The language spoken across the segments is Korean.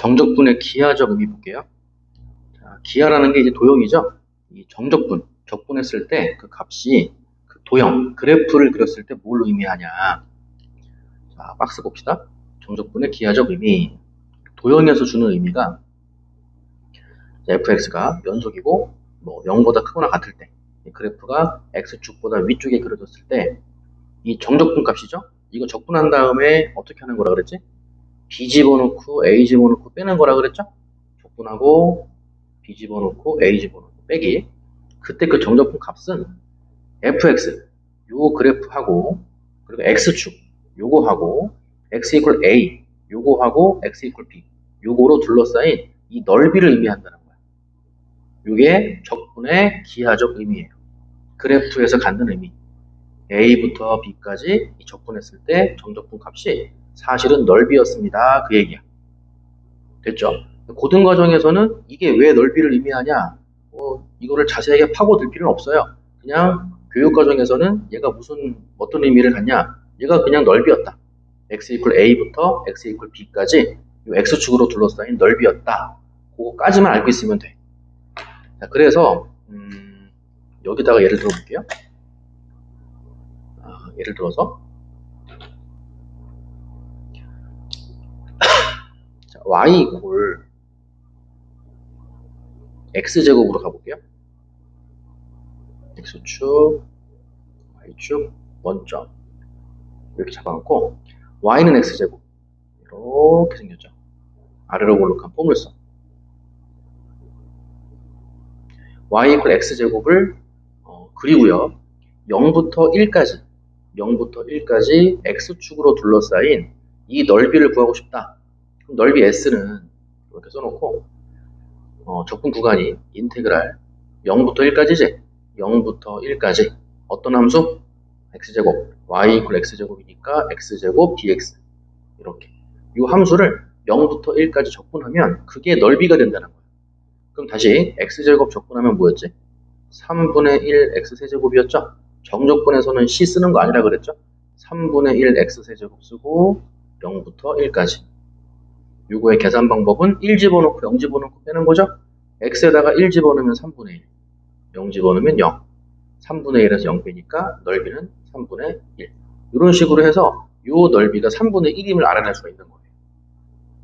정적분의 기하적 의미 볼게요. 자, 기하라는 게 이제 도형이죠. 이 정적분, 적분했을 때 그 값이 그 도형, 그래프를 그렸을 때 뭘 의미하냐. 자, 박스 봅시다. 정적분의 기하적 의미. 도형에서 주는 의미가 fx가 연속이고 뭐 0보다 크거나 같을 때, 이 그래프가 x축보다 위쪽에 그려졌을 때 이 정적분 값이죠. 이거 적분한 다음에 어떻게 하는 거라 그랬지? b 집어넣고 a 집어넣고 빼는 거라 그랬죠? 적분하고 b 집어넣고 a 집어넣고 빼기. 그때 그 정적분 값은 fx 요 그래프하고 그리고 x축 요거하고 x 이퀄 a 요거하고 x 이퀄 b 요거로 둘러싸인 이 넓이를 의미한다는 거야. 요게 적분의 기하적 의미예요. 그래프에서 갖는 의미. a부터 b까지 적분했을 때 정적분 값이 사실은 넓이였습니다. 그 얘기야. 됐죠? 고등과정에서는 이게 왜 넓이를 의미하냐? 이거를 자세하게 파고들 필요는 없어요. 그냥 교육과정에서는 얘가 어떤 의미를 갖냐? 얘가 그냥 넓이였다. x 이퀄 a부터 x 이퀄 b까지 이 x축으로 둘러싸인 넓이였다. 그거까지만 알고 있으면 돼. 자, 그래서 여기다가 예를 들어볼게요. 예를 들어서 자, y 이퀄 x제곱으로 가볼게요. x축, y축, 원점 이렇게 잡아놓고 y는 x제곱 이렇게 생겼죠. 아래로 볼록한 포물선 y 이퀄 x제곱을 그리고요 0부터 1까지 x축으로 둘러싸인 이 넓이를 구하고 싶다. 그럼 넓이 s는 이렇게 써놓고 적분 구간이 인테그랄 0부터 1까지지 0부터 1까지 어떤 함수? x제곱 y 이퀄 x제곱이니까 x제곱 dx 이렇게 이 함수를 0부터 1까지 적분하면 그게 넓이가 된다는 거예요. 그럼 다시 x제곱 적분하면 뭐였지? 3분의 1 x세제곱이었죠? 정적분에서는 c 쓰는 거 아니라 그랬죠? 3분의 1 x세제곱 쓰고 0부터 1까지 요거의 계산 방법은 1 집어넣고 0 집어넣고 빼는 거죠? x에다가 1 집어넣으면 3분의 1 0 집어넣으면 0 3분의 1에서 0 빼니까 넓이는 3분의 1 이런 식으로 해서 요 넓이가 3분의 1임을 알아낼 수가 있는 거예요.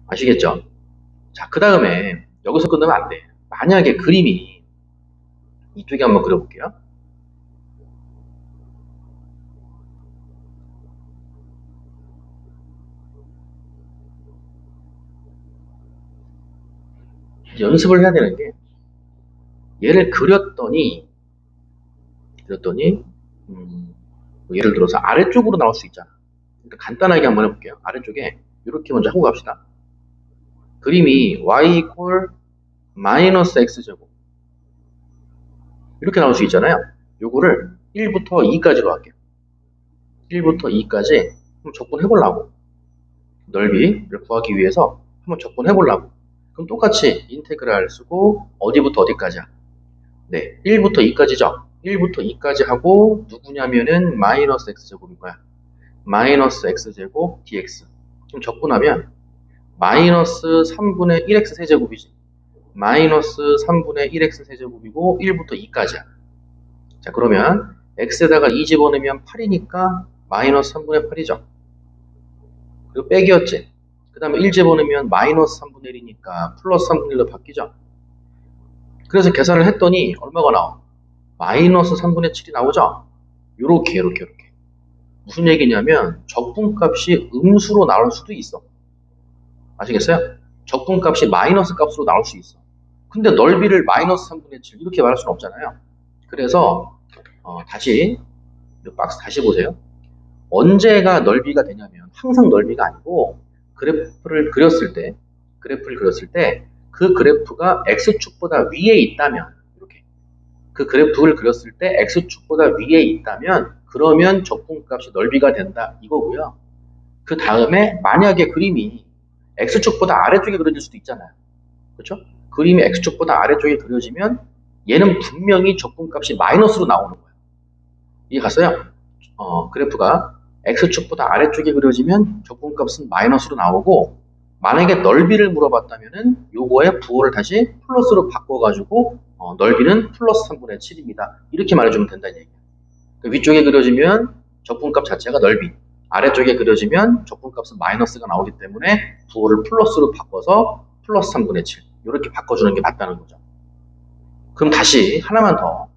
아시겠죠? 자, 그 다음에 여기서 끝나면 안 돼. 만약에 그림이 이쪽에 한번 그려볼게요. 연습을 해야 되는 게 얘를 그렸더니 예를 들어서 아래쪽으로 나올 수 있잖아. 그러니까 간단하게 한번 해볼게요. 아래쪽에 이렇게 먼저 하고 갑시다. 그림이 y 이퀄 마이너스 x제곱 이렇게 나올 수 있잖아요. 요거를 1부터 2까지로 할게요. 1부터 2까지 한번 적분해보려고 넓이를 구하기 위해서 한번 적분해보려고 그럼 똑같이 인테그랄 쓰고 어디부터 어디까지야? 네, 1부터 2까지죠. 1부터 2까지 하고 누구냐면은 마이너스 x제곱인 거야. 마이너스 x제곱 dx 그럼 적분하면 마이너스 3분의 1x 세제곱이지. 마이너스 3분의 1x 세제곱이고 1부터 2까지야. 자, 그러면 x에다가 2 집어넣으면 8이니까 마이너스 3분의 8이죠. 그리고 빼기였지. 그 다음에 1 집어넣으면 마이너스 3분의 1이니까 플러스 3분의 1로 바뀌죠. 그래서 계산을 했더니 얼마가 나와? 마이너스 3분의 7이 나오죠. 요렇게. 무슨 얘기냐면 적분값이 음수로 나올 수도 있어. 아시겠어요? 적분값이 마이너스 값으로 나올 수 있어. 근데 넓이를 마이너스 3분의 7 이렇게 말할 수는 없잖아요. 그래서 다시 이 박스 다시 보세요. 언제가 넓이가 되냐면 항상 넓이가 아니고 그래프를 그렸을 때 그 그래프가 x축보다 위에 있다면 이렇게 그 그래프를 그렸을 때 x축보다 위에 있다면 그러면 적분값이 넓이가 된다 이거고요. 그 다음에 만약에 그림이 x축보다 아래쪽에 그려질 수도 있잖아요. 그렇죠? 그림이 x축보다 아래쪽에 그려지면 얘는 분명히 적분값이 마이너스로 나오는 거예요. 이해 갔어요? 그래프가 x축보다 아래쪽에 그려지면 적분값은 마이너스로 나오고 만약에 넓이를 물어봤다면은 요거의 부호를 다시 플러스로 바꿔가지고 넓이는 플러스 3분의 7입니다. 이렇게 말해주면 된다는 얘기예요. 그러니까 위쪽에 그려지면 적분값 자체가 넓이, 아래쪽에 그려지면 적분값은 마이너스가 나오기 때문에 부호를 플러스로 바꿔서 플러스 3분의 7 이렇게 바꿔주는 게 맞다는 거죠. 그럼 다시 하나만 더.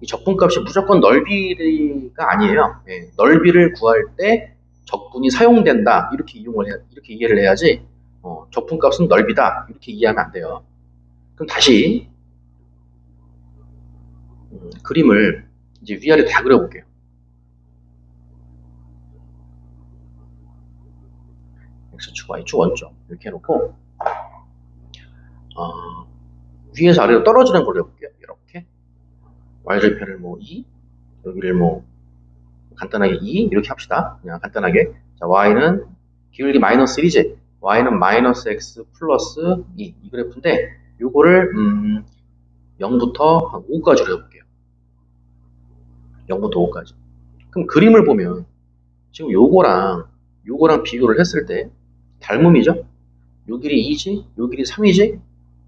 이 적분값이 무조건 넓이가 아니에요. 예, 넓이를 구할 때 적분이 사용된다 이렇게 이렇게 이해를 해야지 적분값은 넓이다 이렇게 이해하면 안 돼요. 그럼 다시 그림을 이제 위아래 다 그려볼게요. x축 y축 원점 이렇게 해놓고 위에서 아래로 떨어지는 걸로 해볼게요. 이렇게 y절편을 뭐 2, 여기를 뭐 간단하게 2 이렇게 합시다. 그냥 간단하게. 자, y는 기울기 마이너스 1이지. y는 마이너스 x 플러스 2. 이 그래프인데 요거를 0부터 한 5까지로 해볼게요. 0부터 5까지. 그럼 그림을 보면 지금 요거랑 비교를 했을 때 닮음이죠? 요 길이 2지, 요 길이 3이지.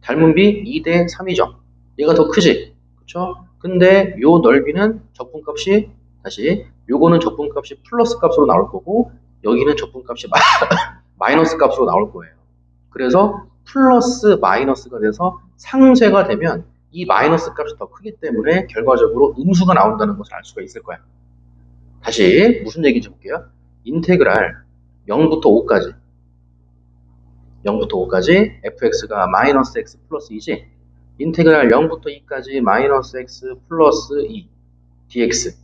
닮음비 2대 3이죠. 얘가 더 크지? 그쵸? 근데 요 넓이는 적분값이 다시 요거는 적분값이 플러스 값으로 나올 거고 여기는 적분값이 마이너스 값으로 나올 거예요. 그래서 플러스 마이너스가 돼서 상쇄가 되면 이 마이너스 값이 더 크기 때문에 결과적으로 음수가 나온다는 것을 알 수가 있을 거야. 다시 무슨 얘기인지 볼게요. 인테그랄 0부터 5까지 0부터 5까지 fx가 마이너스 x 플러스 2지. 인테그랄 0부터 2까지 마이너스 x 플러스 2 dx.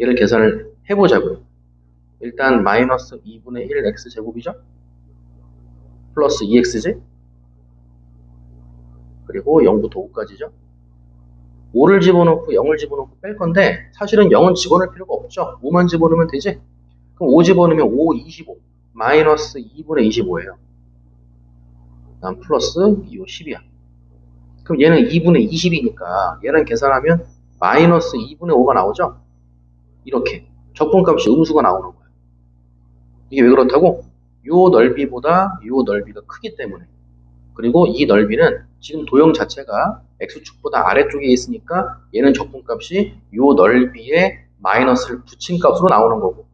얘를 계산을 해보자고요. 일단 마이너스 2분의 1 x제곱이죠. 플러스 2x지. 그리고 0부터 5까지죠. 5를 집어넣고 0을 집어넣고 뺄 건데 사실은 0은 집어넣을 필요가 없죠. 5만 집어넣으면 되지. 그럼 5 집어넣으면 5, 25. 마이너스 2분의 25예요. 다음 플러스 2호 10이야. 그럼 얘는 2분의 20이니까 얘랑 계산하면 마이너스 2분의 5가 나오죠? 이렇게 적분값이 음수가 나오는 거예요. 이게 왜 그렇다고? 요 넓이보다 요 넓이가 크기 때문에. 그리고 이 넓이는 지금 도형 자체가 x축보다 아래쪽에 있으니까 얘는 적분값이 요 넓이에 마이너스를 붙인 값으로 나오는 거고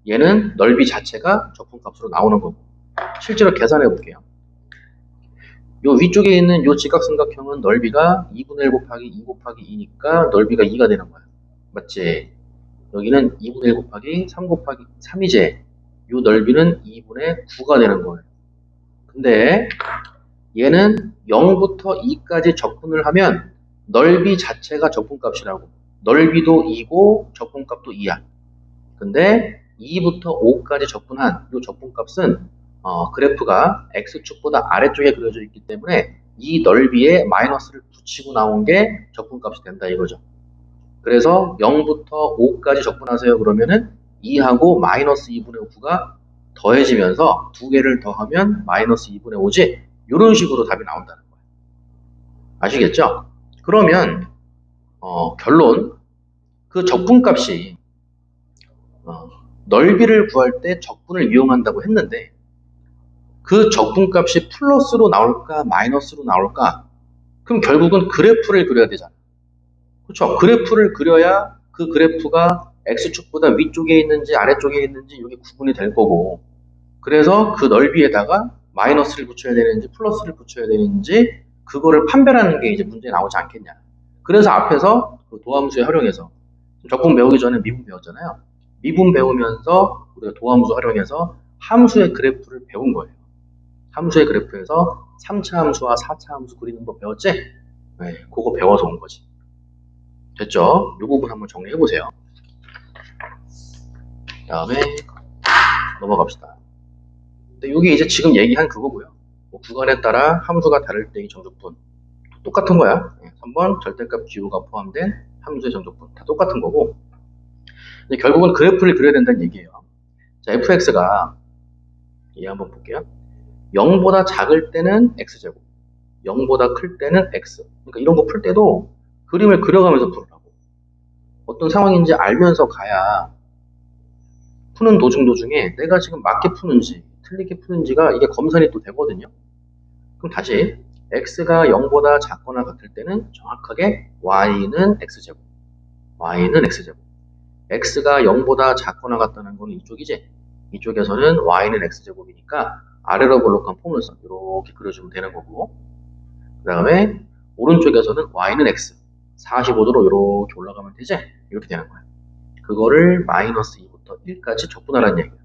얘는 넓이 자체가 적분값으로 나오는 거고 실제로 계산해 볼게요. 요 위쪽에 있는 요 직각삼각형은 넓이가 2분의 1 곱하기 2 곱하기 2니까 넓이가 2가 되는 거야. 맞지? 여기는 2분의 1 곱하기 3 곱하기 3이지. 요 넓이는 2분의 9가 되는 거예요. 근데 얘는 0부터 2까지 적분을 하면 넓이 자체가 적분값이라고. 넓이도 2고 적분값도 2야. 근데 2부터 5까지 적분한 이 적분값은 그래프가 x축보다 아래쪽에 그려져 있기 때문에 이 넓이에 마이너스를 붙이고 나온 게 적분값이 된다 이거죠. 그래서 0부터 5까지 적분하세요. 그러면은 2하고 마이너스 2분의 9가 더해지면서 두 개를 더하면 마이너스 2분의 5지. 이런 식으로 답이 나온다는 거예요. 아시겠죠? 그러면 결론 그 적분값이 넓이를 구할 때 적분을 이용한다고 했는데 그 적분값이 플러스로 나올까 마이너스로 나올까? 그럼 결국은 그래프를 그려야 되잖아. 그렇죠? 그래프를 그려야 그 그래프가 x축보다 위쪽에 있는지 아래쪽에 있는지 이게 구분이 될 거고 그래서 그 넓이에다가 마이너스를 붙여야 되는지 플러스를 붙여야 되는지 그거를 판별하는 게 이제 문제에 나오지 않겠냐. 그래서 앞에서 그 도함수에 활용해서 적분 배우기 전에 미분 배웠잖아요. 미분 배우면서 우리가 도함수 활용해서 함수의 그래프를 배운 거예요. 함수의 그래프에서 3차 함수와 4차 함수 그리는 거 배웠지? 네, 그거 배워서 온 거지. 됐죠? 이 부분 한번 정리해 보세요. 다음에 넘어갑시다. 근데 이게 이제 지금 얘기한 그거고요. 뭐 구간에 따라 함수가 다를 때의 정적분 똑같은 거야. 3번 절대값 기호가 포함된 함수의 정적분 다 똑같은 거고 근데 결국은 그래프를 그려야 된다는 얘기예요. 자, fx가 얘 한번 볼게요. 0보다 작을 때는 x제곱 0보다 클 때는 x. 그러니까 이런 거 풀 때도 그림을 그려가면서 풀으라고. 어떤 상황인지 알면서 가야 푸는 도중에 내가 지금 맞게 푸는지 틀리게 푸는지가 이게 검산이 또 되거든요. 그럼 다시 x가 0보다 작거나 같을 때는 정확하게 y는 x제곱, y는 x제곱. x가 0보다 작거나 같다는 거는 이쪽이지. 이쪽에서는 y는 x제곱이니까 아래로 볼록한 포물선 이렇게 그려주면 되는 거고, 그 다음에 오른쪽에서는 y는 x 45도로 이렇게 올라가면 되지. 이렇게 되는 거야. 그거를 마이너스 2부터 1까지 적분하라는 얘기야.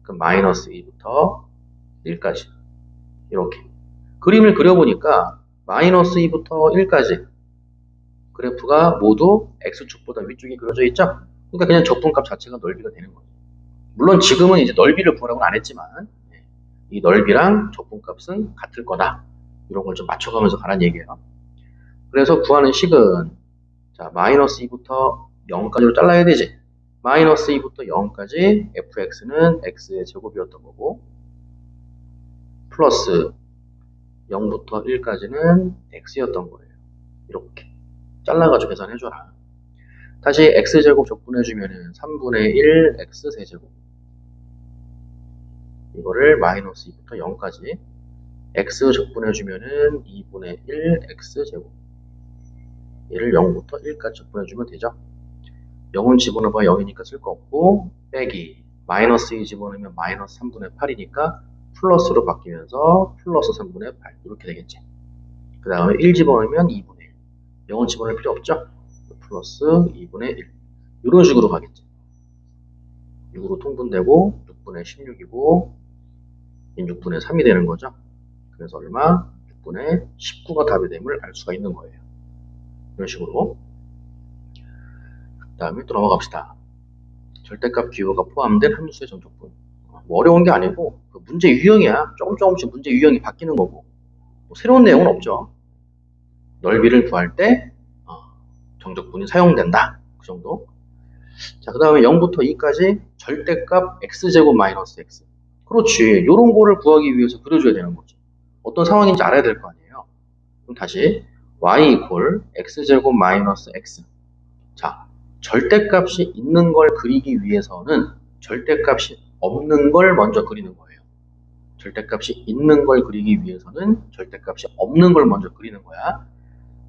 그럼 마이너스 2부터 1까지 이렇게 그림을 그려보니까 마이너스 2부터 1까지 그래프가 모두 x축보다 위쪽이 그려져 있죠. 그러니까 그냥 적분값 자체가 넓이가 되는 거죠. 물론 지금은 이제 넓이를 구하라고는 안 했지만 이 넓이랑 적분값은 같을 거다. 이런 걸 좀 맞춰가면서 가라는 얘기예요. 그래서 구하는 식은 자 마이너스 2부터 0까지로 잘라야 되지. 마이너스 2부터 0까지 fx는 x의 제곱이었던 거고, 플러스 0부터 1까지는 x였던 거예요. 이렇게 잘라가지고 계산해줘라. 다시 x제곱 적분해주면은 3분의 1 x 세제곱, 이거를 마이너스 2부터 0까지 x 적분해주면은 2분의 1 x제곱, 얘를 0부터 1까지 적분해주면 되죠. 0은 집어넣어봐 0이니까 쓸 거 없고, 빼기 마이너스 2 집어넣으면 마이너스 3분의 8이니까 플러스로 바뀌면서 플러스 3분의 8 이렇게 되겠지. 그 다음에 1 집어넣으면 2분의 1, 0은 집어넣을 필요 없죠. 플러스 2분의 1 이런 식으로 가겠지. 6으로 통분되고 6분의 16이고 6분의 3이 되는 거죠. 그래서 얼마? 6분의 19가 답이 됨을 알 수가 있는 거예요. 이런 식으로. 그 다음에 또 넘어갑시다. 절대값 기호가 포함된 함수의 전적분. 뭐 어려운 게 아니고 그 문제 유형이야. 조금씩 문제 유형이 바뀌는 거고, 뭐 새로운 내용은 없죠. 넓이를 구할 때 정적분이 사용된다. 그 정도. 자, 그 다음에 0부터 2까지 절대값 x제곱 마이너스 x. 그렇지. 이런 거를 구하기 위해서 그려줘야 되는 거지. 어떤 상황인지 알아야 될 거 아니에요. 그럼 다시 y 이퀄 x제곱 마이너스 x. 자, 절대값이 있는 걸 그리기 위해서는 절대값이 없는 걸 먼저 그리는 거예요. 절대값이 있는 걸 그리기 위해서는 절대값이 없는 걸 먼저 그리는 거야.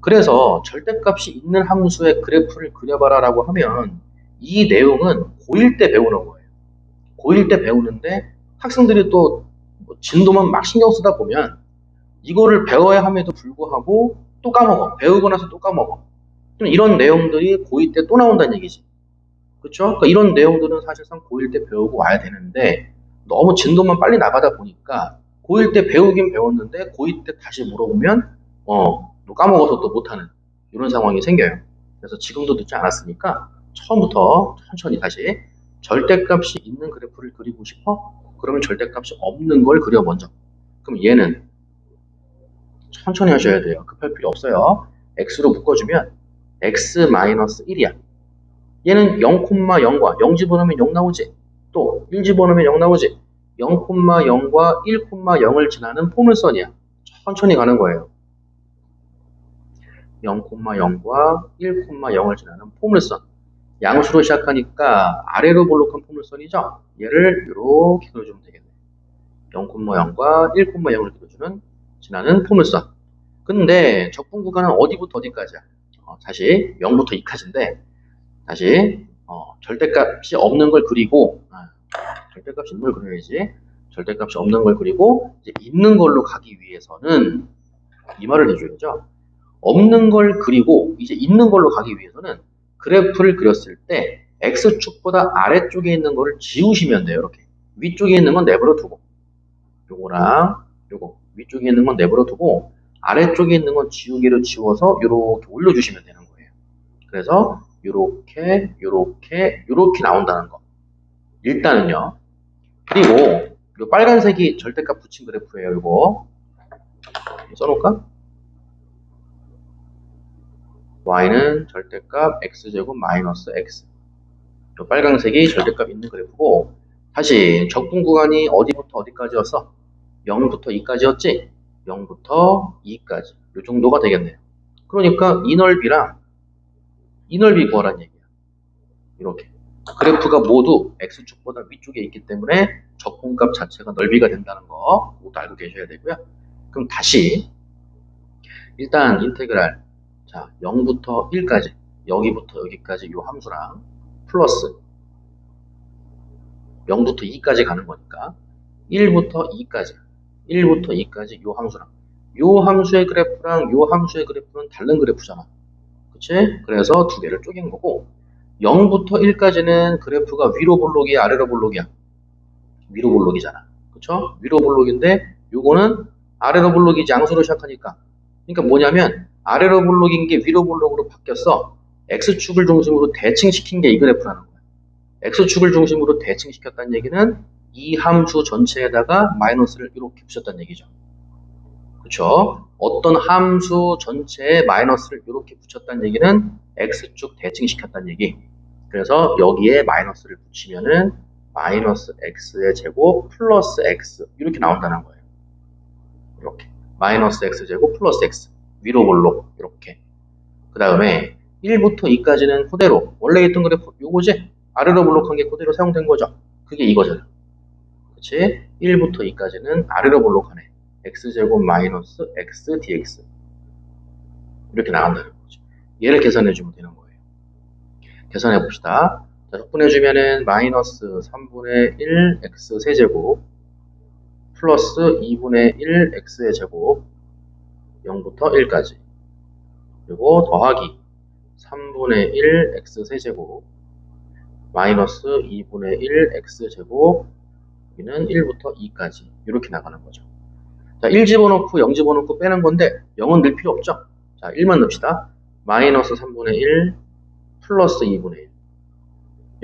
그래서 절대값이 있는 함수의 그래프를 그려봐라 라고 하면 이 내용은 고1 때 배우는 거예요. 고1 때 배우는데 학생들이 또 진도만 막 신경 쓰다 보면 이거를 배워야 함에도 불구하고 또 까먹어. 배우고 나서 또 까먹어. 이런 내용들이 고2 때 또 나온다는 얘기지. 그렇죠? 그러니까 이런 내용들은 사실상 고1 때 배우고 와야 되는데 너무 진도만 빨리 나가다 보니까 고1 때 배우긴 배웠는데 고2 때 다시 물어보면 또 까먹어서 또 못하는 이런 상황이 생겨요. 그래서 지금도 늦지 않았으니까 처음부터 천천히 다시 절대값이 있는 그래프를 그리고 싶어? 그러면 절대값이 없는 걸 그려 먼저. 그럼 얘는 천천히 하셔야 돼요. 급할 필요 없어요. x로 묶어주면 x-1이야. 얘는 0,0과 0 집어넣으면 0 나오지. 또 1 집어넣으면 0 나오지. 0,0과 1,0을 지나는 포물선이야. 천천히 가는 거예요. 0,0과 1,0을 지나는 포물선. 양수로 시작하니까 아래로 볼록한 포물선이죠. 얘를 이렇게 그려주면 되겠네. 0,0과 1,0을 그려주는 지나는 포물선. 근데 적분 구간은 어디부터 어디까지야? 다시 0부터 2까지인데 다시 절대값이 없는 걸 그리고 절대값이 있는 걸 그려야지. 절대값이 없는 걸 그리고 이제 있는 걸로 가기 위해서는 이 말을 해줘야죠. 없는 걸 그리고 이제 있는 걸로 가기 위해서는 그래프를 그렸을 때 x축보다 아래쪽에 있는 거를 지우시면 돼요. 이렇게 위쪽에 있는 건 내버려 두고 요거랑 요거 위쪽에 있는 건 내버려 두고 아래쪽에 있는 건 지우개로 지워서 이렇게 올려주시면 되는 거예요. 그래서 요렇게 나온다는 거. 일단은요. 그리고 요 빨간색이 절대값 붙인 그래프예요. 이거 써놓을까? y는 절대값 x제곱 마이너스 x. 요 빨간색이 절대값 있는 그래프고, 다시 적분 구간이 어디부터 어디까지였어? 0부터 2까지였지? 0부터 2까지. 요 정도가 되겠네요. 그러니까 이 넓이랑 이 넓이 구하란 얘기야. 이렇게. 그래프가 모두 x축보다 위쪽에 있기 때문에 적분값 자체가 넓이가 된다는 거 모두 알고 계셔야 되고요. 그럼 다시 일단 인테그랄, 자 0부터 1까지, 여기부터 여기까지 이 함수랑 플러스 0부터 2까지 가는 거니까 1부터 2까지 이 함수랑 이 함수의 그래프랑 이 함수의 그래프는 다른 그래프잖아. 그치? 그래서 두 개를 쪼갠 거고, 0부터 1까지는 그래프가 위로 볼록이야, 아래로 볼록이야? 위로 볼록이잖아. 그쵸? 위로 볼록인데 요거는 아래로 볼록이지, 양수로 시작하니까. 그러니까 뭐냐면 아래로 볼록인 게 위로 볼록으로 바뀌었어. x축을 중심으로 대칭시킨 게 이 그래프라는 거야. x축을 중심으로 대칭시켰다는 얘기는 이 함수 전체에다가 마이너스를 이렇게 붙였다는 얘기죠. 그쵸? 어떤 함수 전체에 마이너스를 이렇게 붙였다는 얘기는 x축 대칭시켰다는 얘기. 그래서 여기에 마이너스를 붙이면은 마이너스 x의 제곱 플러스 x 이렇게 나온다는 거예요. 이렇게 마이너스 x제곱 플러스 x 위로 볼록 이렇게. 그 다음에 1부터 2까지는 그대로 원래 있던 그래프 요거지? 아래로 볼록한 게 그대로 사용된 거죠. 그게 이거잖아. 그치? 1부터 2까지는 아래로 볼록하네. x제곱 마이너스 x dx 이렇게 나온다는 거죠. 얘를 계산해주면 되는 거예요. 계산해 봅시다. 자, 적분해주면은 마이너스 3분의 1 x 세제곱 플러스 2분의 1 x의 제곱 0부터 1까지 그리고 더하기 3분의 1 x 세제곱 마이너스 2분의 1 x 제곱 여기는 1부터 2까지 이렇게 나가는 거죠. 자, 1 집어넣고 0 집어넣고 빼는 건데 0은 넣을 필요 없죠. 자, 1만 넣읍시다. 마이너스 3분의 1 플러스 2분의 1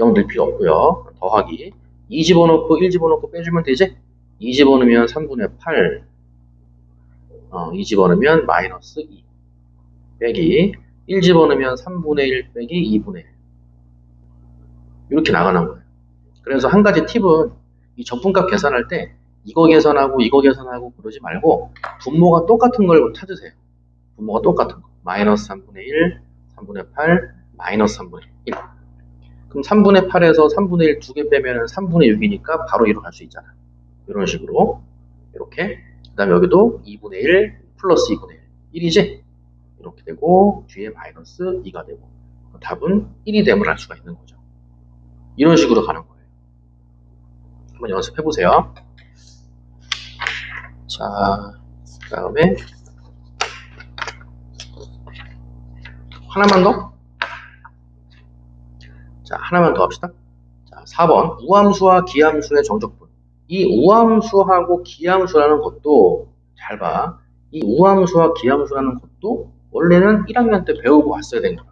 0 넣을 필요 없고요. 더하기 2 집어넣고 1 집어넣고 빼주면 되지? 2 집어넣으면 3분의 8 2 집어넣으면 마이너스 2 빼기 1 집어넣으면 3분의 1 빼기 2분의 1 이렇게 나가는 거예요. 그래서 한 가지 팁은 이 적분값 계산할 때 이거 계산하고 그러지 말고 분모가 똑같은 걸 찾으세요. 분모가 똑같은 거. 마이너스 3분의 1, 3분의 8, 마이너스 3분의 1. 그럼 3분의 8에서 3분의 1 두 개 빼면 3분의 6이니까 바로 이로 갈 수 있잖아. 이런 식으로. 이렇게. 그 다음에 여기도 2분의 1 플러스 2분의 1. 1이지? 이렇게 되고 뒤에 마이너스 2가 되고 답은 1이 됨을 알 수가 있는 거죠. 이런 식으로 가는 거예요. 한번 연습해 보세요. 자, 그 다음에 하나만 더? 자, 하나만 더 합시다. 자, 4번 우함수와 기함수의 정적분. 이 우함수하고 기함수라는 것도 잘 봐. 이 우함수와 기함수라는 것도 원래는 1학년 때 배우고 왔어야 된 거야.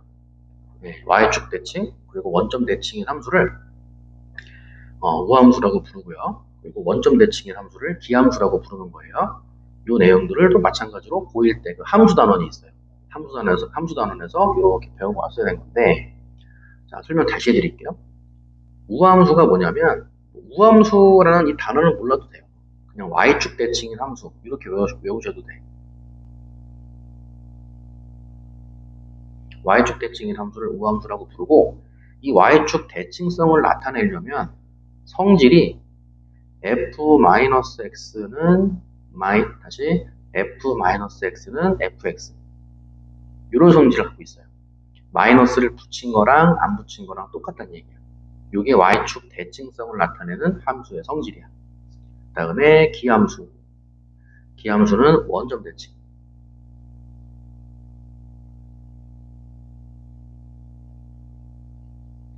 네, y축 대칭 그리고 원점 대칭인 함수를 우함수라고 부르고요. 그리고 원점 대칭인 함수를 기함수라고 부르는 거예요. 이 내용들을 또 마찬가지로 고1 때 그 함수 단원이 있어요. 함수 단원에서 이렇게 배우고 왔어야 된 건데, 자, 설명 다시 해드릴게요. 우함수가 뭐냐면, 우함수라는 이 단어는 몰라도 돼요. 그냥 y축 대칭인 함수 이렇게 외우셔도 돼. y축 대칭인 함수를 우함수라고 부르고, 이 y축 대칭성을 나타내려면 성질이 f-x는 다시 f-x는 fx 이런 성질을 갖고 있어요. 마이너스를 붙인 거랑 안 붙인 거랑 똑같다는 얘기야. 이게 y축 대칭성을 나타내는 함수의 성질이야. 그 다음에 기함수. 기함수는 원점 대칭.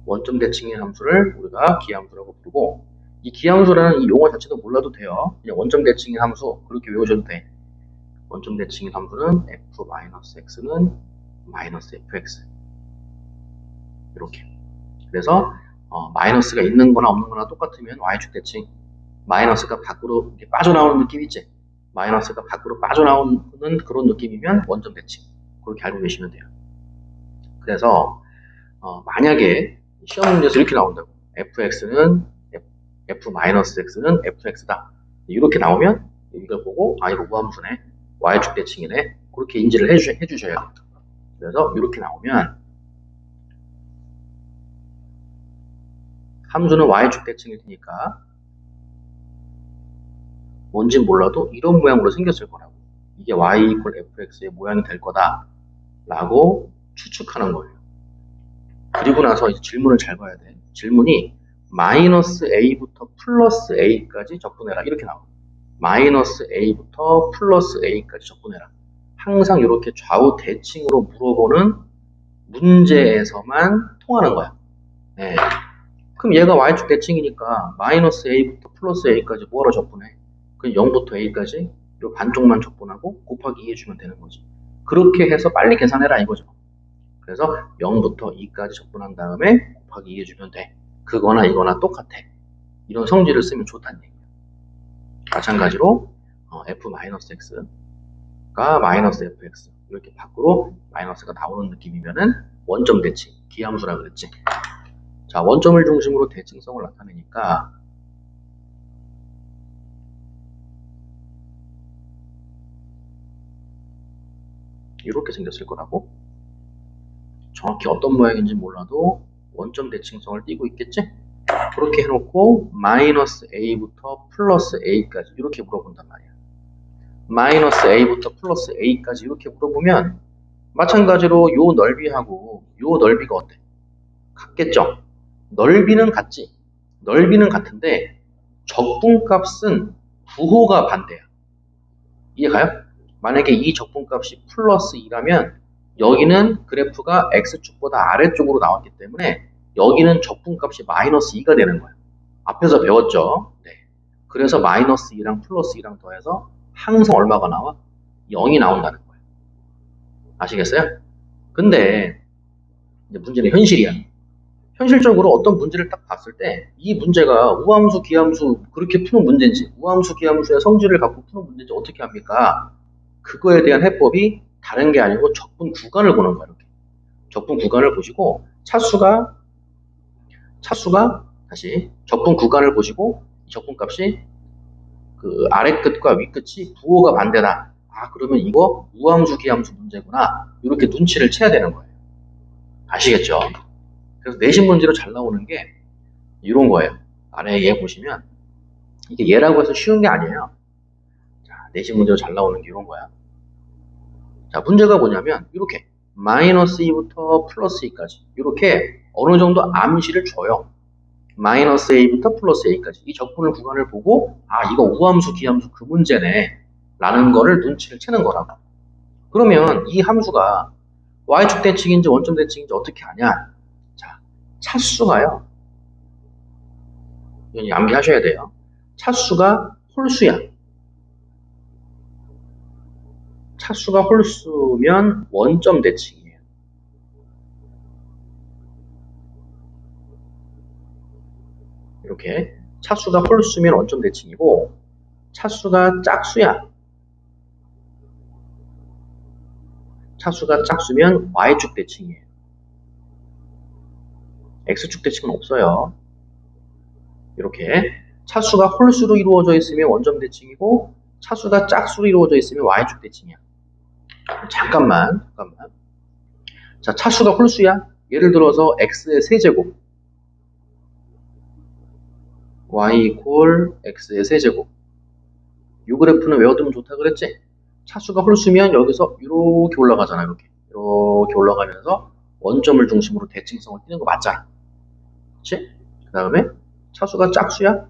원점 대칭의 함수를 우리가 기함수라고 부르고, 이 기함수라는 이 용어 자체도 몰라도 돼요. 그냥 원점 대칭의 함수 그렇게 외우셔도 돼. 원점 대칭의 함수는 f-x는 마이너스 fx 이렇게. 그래서 마이너스가 있는 거나 없는 거나 똑같으면 y축 대칭, 마이너스가 밖으로 이렇게 빠져나오는 느낌 있지? 마이너스가 밖으로 빠져나오는 그런 느낌이면 원점 대칭. 그렇게 알고 계시면 돼요. 그래서 만약에 시험 문제에서 이렇게 나온다고. fx는 f-x는 fx다. 이렇게 나오면 이걸 보고 이거 우함수네. y축 대칭이네. 그렇게 인지를 해주셔야 돼요. 그래서 이렇게 나오면 함수는 y축 대칭일 테니까 뭔진 몰라도 이런 모양으로 생겼을 거라고. 이게 y 이퀄 fx의 모양이 될 거다 라고 추측하는 거예요. 그리고 나서 이제 질문을 잘 봐야 돼. 질문이 마이너스 a부터 플러스 a까지 적분해라 이렇게 나와. 마이너스 a부터 플러스 a까지 적분해라. 항상 이렇게 좌우 대칭으로 물어보는 문제에서만 통하는 거야. 네. 그럼 얘가 y축 대칭이니까 마이너스 a부터 플러스 a까지 뭐하러 적분해? 그럼 0부터 a까지 요 반쪽만 적분하고 곱하기 2 해주면 되는 거지. 그렇게 해서 빨리 계산해라 이거죠. 그래서 0부터 2까지 적분한 다음에 곱하기 2 해주면 돼. 그거나 이거나 똑같아. 이런 성질을 쓰면 좋다는 얘기야. 마찬가지로 f-x가 마이너스 fx 이렇게 밖으로 마이너스가 나오는 느낌이면은 원점 대칭, 기함수라 그랬지. 자, 원점을 중심으로 대칭성을 나타내니까 이렇게 생겼을 거라고. 정확히 어떤 모양인지 몰라도 원점 대칭성을 띠고 있겠지? 그렇게 해놓고 마이너스 a부터 플러스 a까지 이렇게 물어본단 말이야. 마이너스 a부터 플러스 a까지 이렇게 물어보면 마찬가지로 요 넓이하고 요 넓이가 어때? 같겠죠? 넓이는 같지? 넓이는 같은데 적분값은 부호가 반대야. 이해가요? 만약에 이 적분값이 플러스 2라면 여기는 그래프가 x축보다 아래쪽으로 나왔기 때문에 여기는 적분값이 마이너스 2가 되는 거예요. 앞에서 배웠죠? 네. 그래서 마이너스 2랑 플러스 2랑 더해서 항상 얼마가 나와? 0이 나온다는 거예요. 아시겠어요? 근데 이제 문제는 현실이야. 현실적으로 어떤 문제를 딱 봤을 때 이 문제가 우함수, 기함수 그렇게 푸는 문제인지 우함수, 기함수의 성질을 갖고 푸는 문제인지 어떻게 합니까? 그거에 대한 해법이 다른 게 아니고 적분 구간을 보는 거예요. 이렇게. 적분 구간을 보시고 차수가 다시 적분 구간을 보시고 적분값이 그 아래 끝과 위 끝이 부호가 반대다. 아, 그러면 이거 우함수, 기함수 문제구나. 이렇게 눈치를 채야 되는 거예요. 아시겠죠? 그래서 내신 문제로 잘 나오는 게 이런 거예요. 아래 얘 보시면 이게 얘라고 해서 쉬운 게 아니에요. 자, 내신 문제로 잘 나오는 게 이런 거야. 자, 문제가 뭐냐면 이렇게 마이너스 2부터 플러스 2까지 이렇게 어느 정도 암시를 줘요. 마이너스 a부터 플러스 a까지 이 적분을 구간을 보고 아, 이거 우함수, 기함수 그 문제네 라는 거를 눈치를 채는 거라고. 그러면 이 함수가 y축 대칭인지 원점 대칭인지 어떻게 아냐? 자, 차수가요. 이건 암기하셔야 돼요. 차수가 홀수야. 차수가 홀수면 원점 대칭이에요. 이렇게 차수가 홀수면 원점 대칭이고 차수가 짝수야. 차수가 짝수면 y축 대칭이에요. x축 대칭은 없어요. 이렇게 차수가 홀수로 이루어져 있으면 원점 대칭이고 차수가 짝수로 이루어져 있으면 y축 대칭이야. 잠깐만. 자, 차수가 홀수야. 예를 들어서 x의 세제곱 y 이퀄 x의 세제곱 이 그래프는 외워두면 좋다 그랬지? 차수가 홀수면 여기서 이렇게 올라가잖아. 이렇게 올라가면서 원점을 중심으로 대칭성을 띠는 거 맞잖아. 그치? 그 다음에 차수가 짝수야.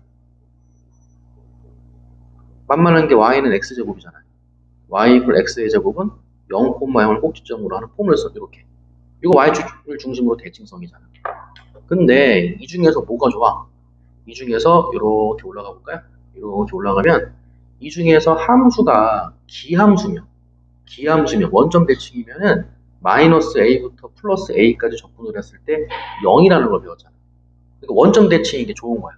만만한 게 y는 x제곱이잖아요. y 이퀄 x의 제곱은 0,0을 꼭지점으로 하는 폼을 써. 이렇게. 이거 y축을 중심으로 대칭성이잖아. 근데 이 중에서 뭐가 좋아? 이 중에서 이렇게 올라가 볼까요? 이렇게 올라가면 이 중에서 함수가 기함수면 원점 대칭이면은 마이너스 a부터 플러스 a까지 적분을 했을 때 0이라는 걸 배웠잖아. 그러니까 원점 대칭인 게 좋은 거야.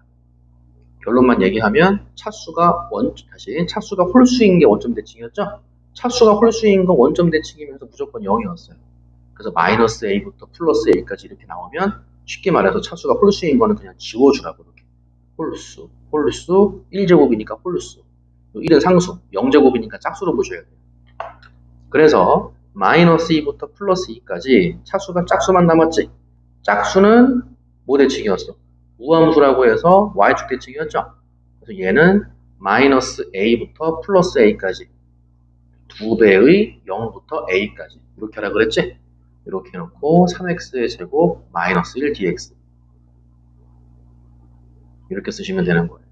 결론만 얘기하면 차수가 홀수인 게 원점 대칭이었죠? 차수가 홀수인 건 원점 대칭이면서 무조건 0이었어요. 그래서 마이너스 a부터 플러스 a까지 이렇게 나오면 쉽게 말해서 차수가 홀수인 거는 그냥 지워주라고 이렇게. 홀수 1제곱이니까 홀수 1은 상수 0제곱이니까 짝수로 보셔야 돼요. 그래서 마이너스 2부터 플러스 2까지 차수가 짝수만 남았지. 짝수는 뭐 대칭이었어? 우함수라고 해서 y축 대칭이었죠. 그래서 얘는 마이너스 a부터 플러스 a까지 2배의 0부터 a까지 이렇게 하라 그랬지? 이렇게 해놓고 3x의 제곱 마이너스 1 dx 이렇게 쓰시면 되는 거예요.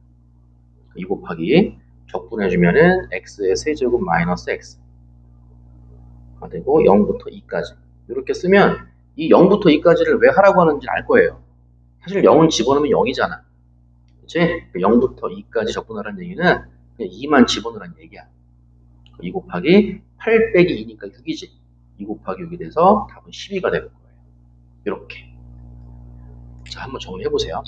2 곱하기 적분해주면은 x의 세제곱 마이너스 x가 되고 0부터 2까지 이렇게 쓰면 이 0부터 2까지를 왜 하라고 하는지 알 거예요. 사실 0은 집어넣으면 0이잖아. 그치? 0부터 2까지 적분하라는 얘기는 그냥 2만 집어넣으라는 얘기야. 2 곱하기 8 빼기 2니까 6이지. 2 곱하기 6이 돼서 답은 12가 되는 거예요. 이렇게. 자, 한번 정리해보세요.